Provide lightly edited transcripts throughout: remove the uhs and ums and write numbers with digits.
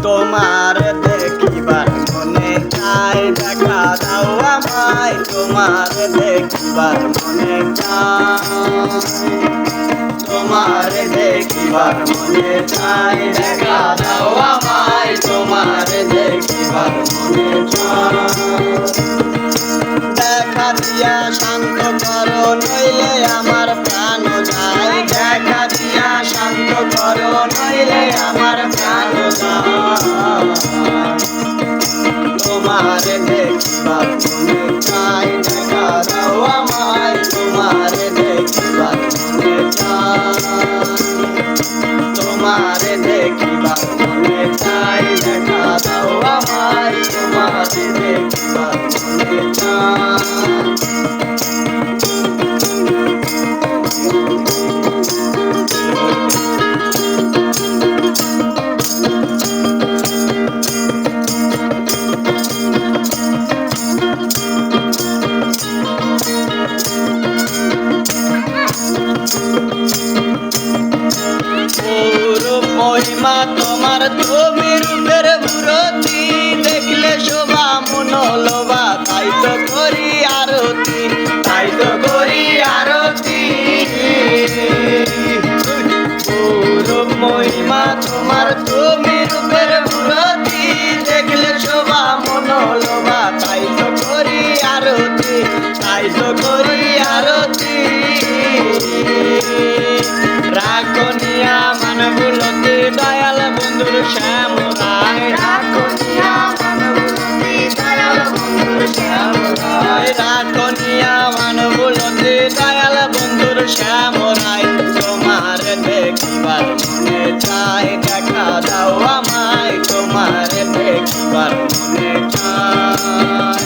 তোমার দেখিবার মনে চাই, দেখা দাও আমায় তোমার দেখিবার মনে চাই। তোমার দেখিবার মনে চাই, দেখা দাও আমায় তোমার দেখিবার মনে চাই। দেখা দিয়া শান্ত করো নইলে আমার প্রাণ যায়, দেখা দিয়া শান্ত করো নইলে আমার প্রাণ যায়। তোমার দেখিবার মনে চাই, দেখা দাও আমায় তোমার দেখিবার মনে চাই। তোমার দেখিবার মনে চাই, দেখা দাও আমায় তোমার দেখিবার মনে চাই। মহিমা তোমার তুমি রূপের মূরতি, দেখলে শোভা মন লোভা, তাই তো করি আরতি, তাই তো করি আরতি। মহিমা তোমার তুমি রূপের মূরতি, দেখলে শোভা মন লোভা, তাই তো করি আরতি, তাই তো করি আরতি। রাখনিয়া মানবুলতি দয়াল বন্ধুর শ্যাম রায়, রাখনিয়া মানবুলতি দয়াল বন্ধুর শ্যাম রায়, রাখনিয়া মানবুলতি দয়াল বন্ধুর শ্যাম রায়। তোমার দেখিবার মনে চাই, দেখা দাও আমায় তোমার দেখিবার মনে চাই।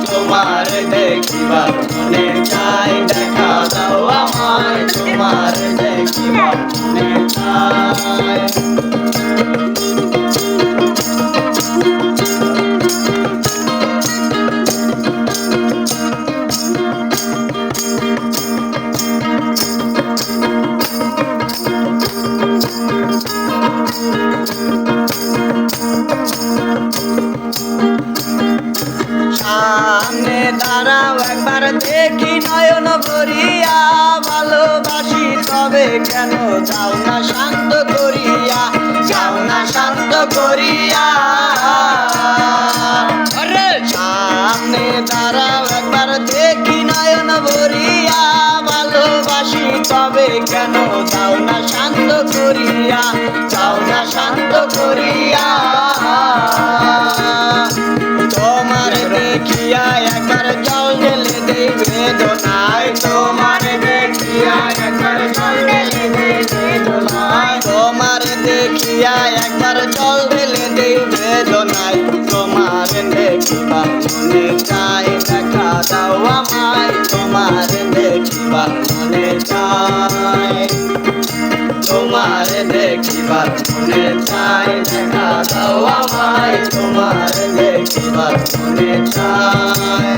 তোমার দেখিবার মনে চাই, দেখা দাও আমায় তোমার দেখিবার মনে চাই। সামনে দাঁড়াও একবার দেখি নয়ন ভরিয়া, ভালোবাসি তবে কেন যাও না শান্ত করিয়া, যাও না শান্ত করিয়া। সামনে দাঁড়াও একবার দেখি নয়ন ভরিয়া, ভালোবাসি তবে কেন যাও না শান্ত করিয়া, যাও না শান্ত করিয়া। তোমার দেখিয়া একবার জল ঢেলে দেই বেদনায়, তোমার দেখিয়া একবার জল ঢেলে দেই বেদনায়, তোমার দেখিয়া একবার জল ঢেলে দেই বেদনায়। তোমার দেখিবার মনে চাই, দেখা দাও আমায় তোমার দেখিবার মনে চাই। তোমার দেখিবার মনে চাই, দেখা দাও আমায় তোমার দেখিবার মনে চাই।